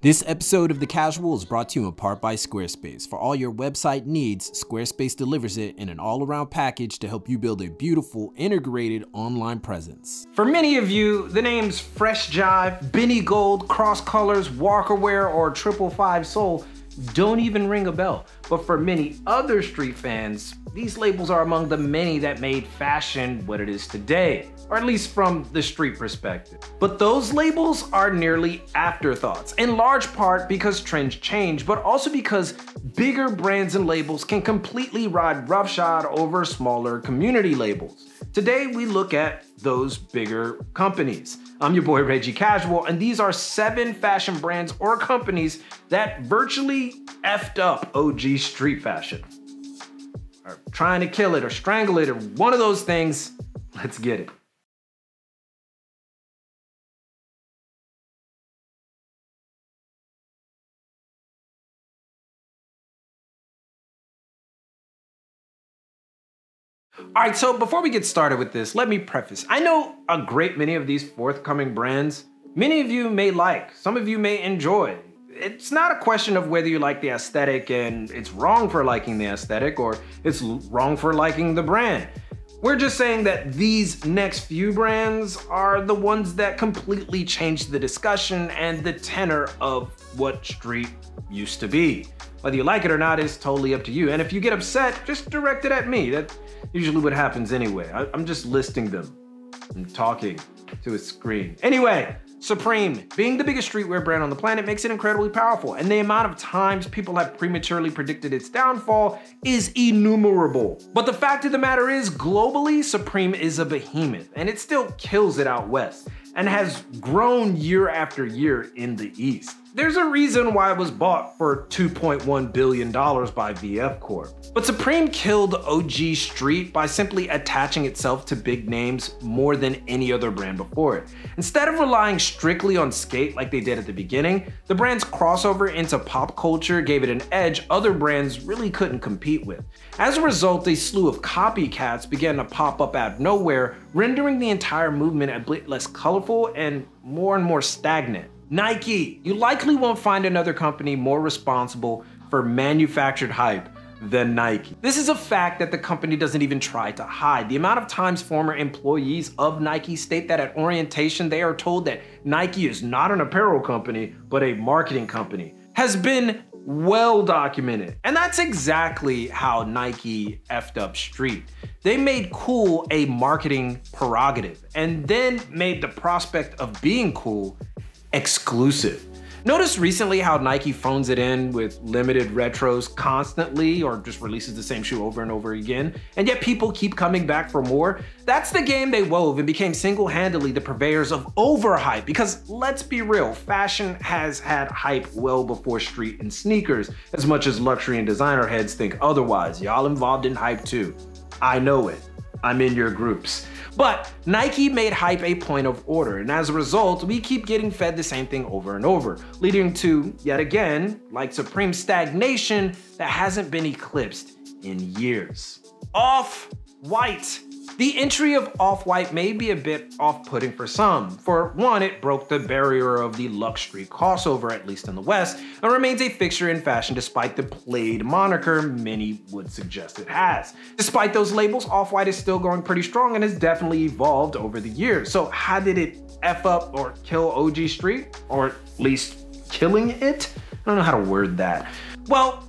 This episode of The Casual is brought to you in part by Squarespace. For all your website needs, Squarespace delivers it in an all-around package to help you build a beautiful, integrated online presence. For many of you, the names Fresh Jive, Benny Gold, Cross Colors, Walker Wear, or 555 Soul don't even ring a bell. But for many other street fans, these labels are among the many that made fashion what it is today, or at least from the street perspective. But those labels are nearly afterthoughts, in large part because trends change, but also because bigger brands and labels can completely ride roughshod over smaller community labels. Today, we look at those bigger companies. I'm your boy Reggie Casual, and these are 7 fashion brands or companies that virtually effed up OG street fashion. Or trying to kill it or strangle it or one of those things. Let's get it. All right, so before we get started with this, let me preface. I know a great many of these forthcoming brands, many of you may like, some of you may enjoy. It's not a question of whether you like the aesthetic and it's wrong for liking the aesthetic or it's wrong for liking the brand. We're just saying that these next few brands are the ones that completely changed the discussion and the tenor of what street used to be. Whether you like it or not is totally up to you. And if you get upset, just direct it at me. That's usually what happens anyway. I'm just listing them and talking to a screen. Anyway, Supreme, being the biggest streetwear brand on the planet, makes it incredibly powerful, and the amount of times people have prematurely predicted its downfall is innumerable. But the fact of the matter is, globally, Supreme is a behemoth, and it still kills it out west, and has grown year after year in the East. There's a reason why it was bought for $2.1 billion by VF Corp. But Supreme killed OG Street by simply attaching itself to big names more than any other brand before it. Instead of relying strictly on skate like they did at the beginning, the brand's crossover into pop culture gave it an edge other brands really couldn't compete with. As a result, a slew of copycats began to pop up out of nowhere, rendering the entire movement a bit less colorful and more stagnant. Nike. You likely won't find another company more responsible for manufactured hype than Nike. This is a fact that the company doesn't even try to hide. The amount of times former employees of Nike state that at orientation they are told that Nike is not an apparel company, but a marketing company, has been well documented. And that's exactly how Nike effed up street. They made cool a marketing prerogative and then made the prospect of being cool exclusive. Notice recently how Nike phones it in with limited retros constantly or just releases the same shoe over and over again, and yet people keep coming back for more? That's the game they wove and became single-handedly the purveyors of overhype, because let's be real, fashion has had hype well before street and sneakers, as much as luxury and designer heads think otherwise. Y'all involved in hype too. I know it. I'm in your groups. But Nike made hype a point of order, and as a result, we keep getting fed the same thing over and over, leading to, yet again, like Supreme, stagnation that hasn't been eclipsed in years. OffWhite. The entry of OffWhite may be a bit off-putting for some. For one, it broke the barrier of the Lux Street crossover, at least in the West, and remains a fixture in fashion despite the played moniker many would suggest it has. Despite those labels, OffWhite is still going pretty strong and has definitely evolved over the years. So how did it F up or kill OG Street? Or at least killing it? I don't know how to word that. Well,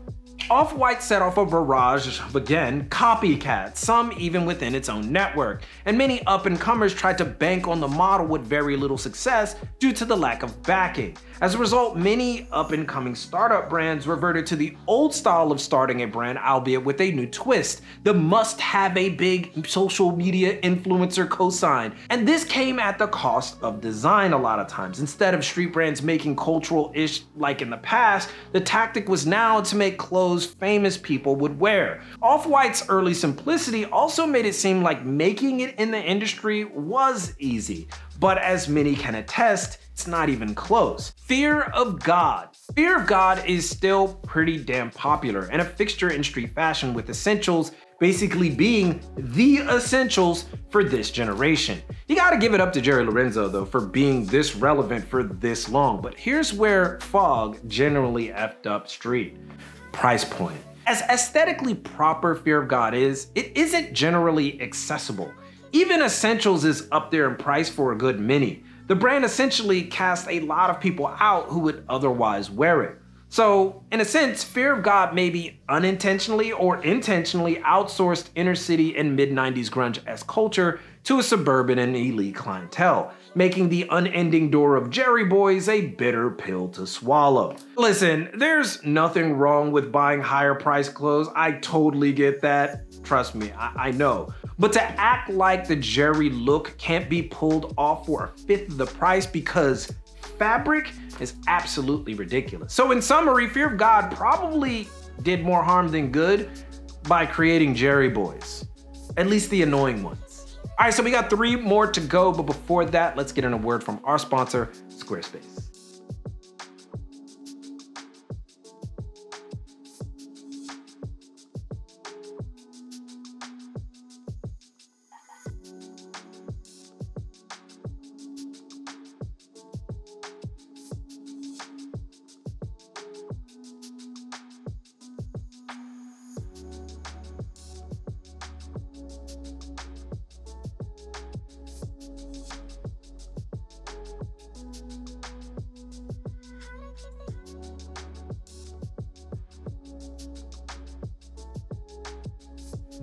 OffWhite set off a barrage of, again, copycats, some even within its own network, and many up-and-comers tried to bank on the model with very little success due to the lack of backing. As a result, many up-and-coming startup brands reverted to the old style of starting a brand, albeit with a new twist, the must-have a big social media influencer cosign. And this came at the cost of design a lot of times. Instead of street brands making cultural-ish like in the past, the tactic was now to make clothes famous people would wear. OffWhite's early simplicity also made it seem like making it in the industry was easy, but as many can attest, it's not even close. Fear of God. Fear of God is still pretty damn popular and a fixture in street fashion, with essentials basically being the essentials for this generation. You gotta give it up to Jerry Lorenzo though for being this relevant for this long, but here's where Fog generally effed up Street. Price point. As aesthetically proper Fear of God is, it isn't generally accessible. Even Essentials is up there in price for a good many. The brand essentially casts a lot of people out who would otherwise wear it. So, in a sense, Fear of God maybe unintentionally or intentionally outsourced inner city and mid-90s grunge-esque culture to a suburban and elite clientele, making the unending door of Jerry Boys a bitter pill to swallow. Listen, there's nothing wrong with buying higher priced clothes. I totally get that. Trust me, I know. But to act like the Jerry look can't be pulled off for a fifth of the price because fabric is absolutely ridiculous. So in summary, Fear of God probably did more harm than good by creating Jerry Boys, at least the annoying ones. All right, so we got 3 more to go, but before that, let's get in a word from our sponsor, Squarespace.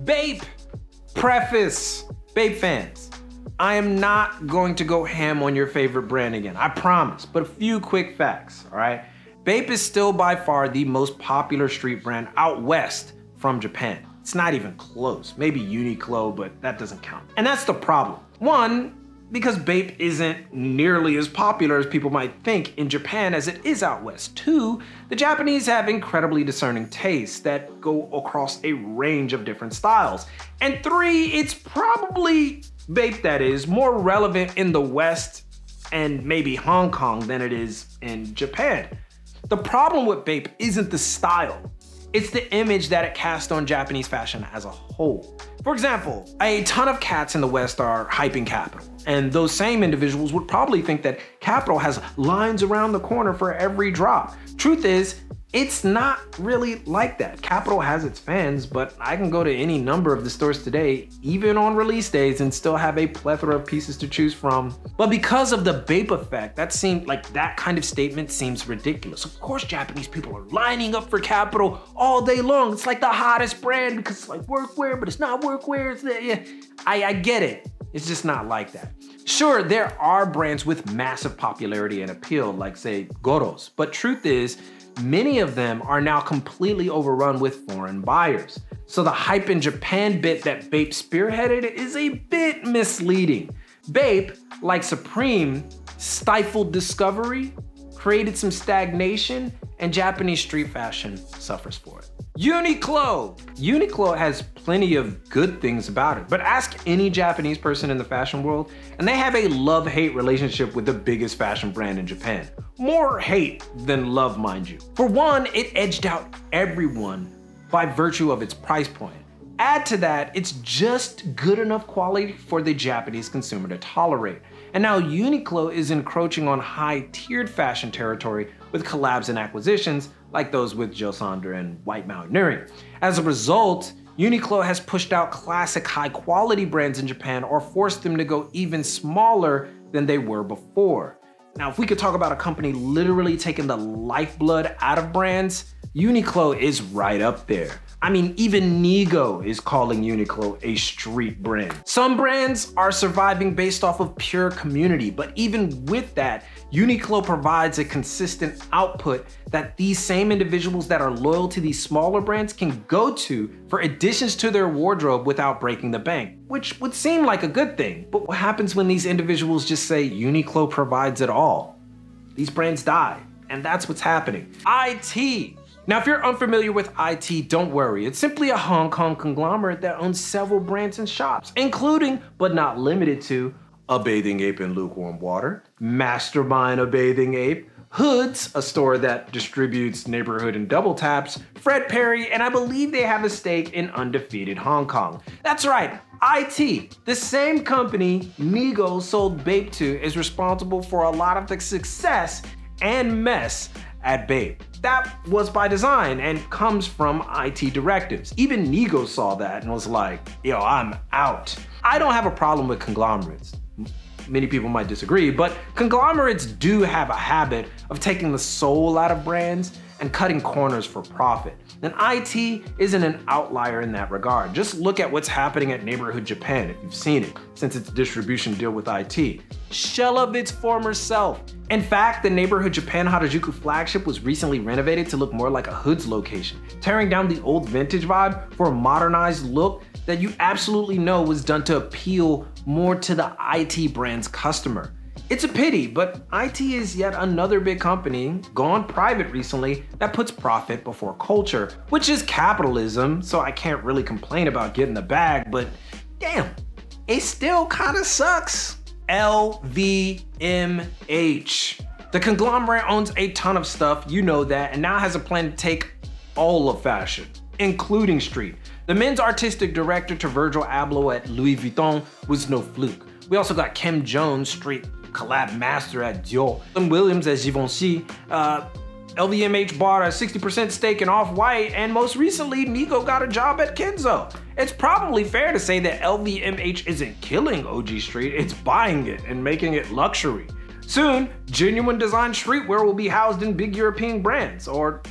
Bape, Preface, Bape fans, I am not going to go ham on your favorite brand again, I promise, but a few quick facts, all right? Bape is still by far the most popular street brand out west from Japan. It's not even close, maybe Uniqlo, but that doesn't count. And that's the problem. One, because Bape isn't nearly as popular as people might think in Japan as it is out west. 2, the Japanese have incredibly discerning tastes that go across a range of different styles. And 3, it's probably, Bape that is, more relevant in the West and maybe Hong Kong than it is in Japan. The problem with Bape isn't the style, it's the image that it casts on Japanese fashion as a whole. For example, a ton of cats in the West are hyping Capital, and those same individuals would probably think that Capital has lines around the corner for every drop. Truth is, it's not really like that. Capital has its fans, but I can go to any number of the stores today, even on release days, and still have a plethora of pieces to choose from. But because of the Bape effect, that kind of statement seems ridiculous. Of course, Japanese people are lining up for Capital all day long. It's like the hottest brand because it's like workwear, but it's not workwear. I get it. It's just not like that. Sure, there are brands with massive popularity and appeal, like say Goros, but truth is, many of them are now completely overrun with foreign buyers. So the hype in Japan bit that Bape spearheaded is a bit misleading. Bape, like Supreme, stifled discovery, created some stagnation, and Japanese street fashion suffers for it. Uniqlo! Uniqlo has plenty of good things about it, but ask any Japanese person in the fashion world, and they have a love-hate relationship with the biggest fashion brand in Japan. More hate than love, mind you. For one, it edged out everyone by virtue of its price point. Add to that, it's just good enough quality for the Japanese consumer to tolerate. And now Uniqlo is encroaching on high-tiered fashion territory with collabs and acquisitions like those with Jill Sander and White Mountaineering. As a result, Uniqlo has pushed out classic high-quality brands in Japan or forced them to go even smaller than they were before. Now, if we could talk about a company literally taking the lifeblood out of brands, Uniqlo is right up there. I mean, even Nigo is calling Uniqlo a street brand. Some brands are surviving based off of pure community, but even with that, Uniqlo provides a consistent output that these same individuals that are loyal to these smaller brands can go to for additions to their wardrobe without breaking the bank, which would seem like a good thing. But what happens when these individuals just say Uniqlo provides it all? These brands die, and that's what's happening. IT. Now, if you're unfamiliar with IT, don't worry. It's simply a Hong Kong conglomerate that owns several brands and shops, including, but not limited to, A Bathing Ape in Lukewarm Water, Mastermind A Bathing Ape, Hoods, a store that distributes neighborhood and double taps, Fred Perry, and I believe they have a stake in undefeated Hong Kong. That's right, IT, the same company Nigo sold Bape to, is responsible for a lot of the success and mess at Bape. That was by design and comes from IT directives. Even Nigo saw that and was like, yo, I'm out. I don't have a problem with conglomerates. Many people might disagree, but conglomerates do have a habit of taking the soul out of brands and cutting corners for profit. And IT isn't an outlier in that regard. Just look at what's happening at Neighborhood Japan, if you've seen it, since its distribution deal with IT. Shell of its former self. In fact, the Neighborhood Japan Harajuku flagship was recently renovated to look more like a Hoods location, tearing down the old vintage vibe for a modernized look that you absolutely know was done to appeal more to the IT brand's customer. It's a pity, but IT is yet another big company, gone private recently, that puts profit before culture, which is capitalism, so I can't really complain about getting the bag, but damn, it still kinda sucks. LVMH. The conglomerate owns a ton of stuff, you know that, and now has a plan to take all of fashion, including street. The men's artistic director to Virgil Abloh at Louis Vuitton was no fluke. We also got Kim Jones, street collab master at Dior, and Williams at Givenchy. LVMH bought a 60% stake in OffWhite, and most recently, Nigo got a job at Kenzo. It's probably fair to say that LVMH isn't killing OG Street, it's buying it and making it luxury. Soon, genuine design streetwear will be housed in big European brands, or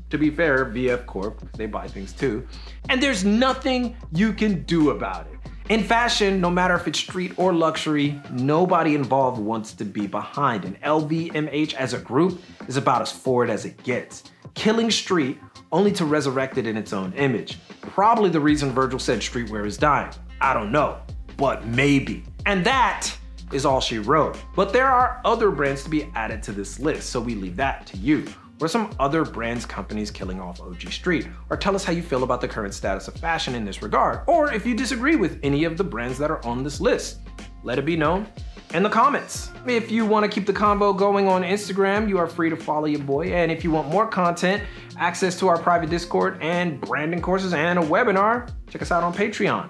to be fair, VF Corp, they buy things too. And there's nothing you can do about it. In fashion, no matter if it's street or luxury, nobody involved wants to be behind, and LVMH as a group is about as forward as it gets. Killing street only to resurrect it in its own image. Probably the reason Virgil said streetwear is dying. I don't know, but maybe. And that is all she wrote. But there are other brands to be added to this list, so we leave that to you. Or some other brands, companies killing off OG Street, or tell us how you feel about the current status of fashion in this regard, or if you disagree with any of the brands that are on this list. Let it be known in the comments. If you want to keep the convo going on Instagram, you are free to follow your boy, and if you want more content, access to our private Discord and branding courses and a webinar, check us out on Patreon.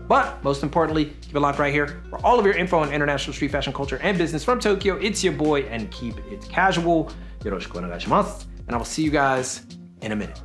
But most importantly, keep it locked right here for all of your info on international street fashion culture and business from Tokyo. It's your boy, and keep it casual. Yoroshiku onegaishimasu, and I will see you guys in a minute.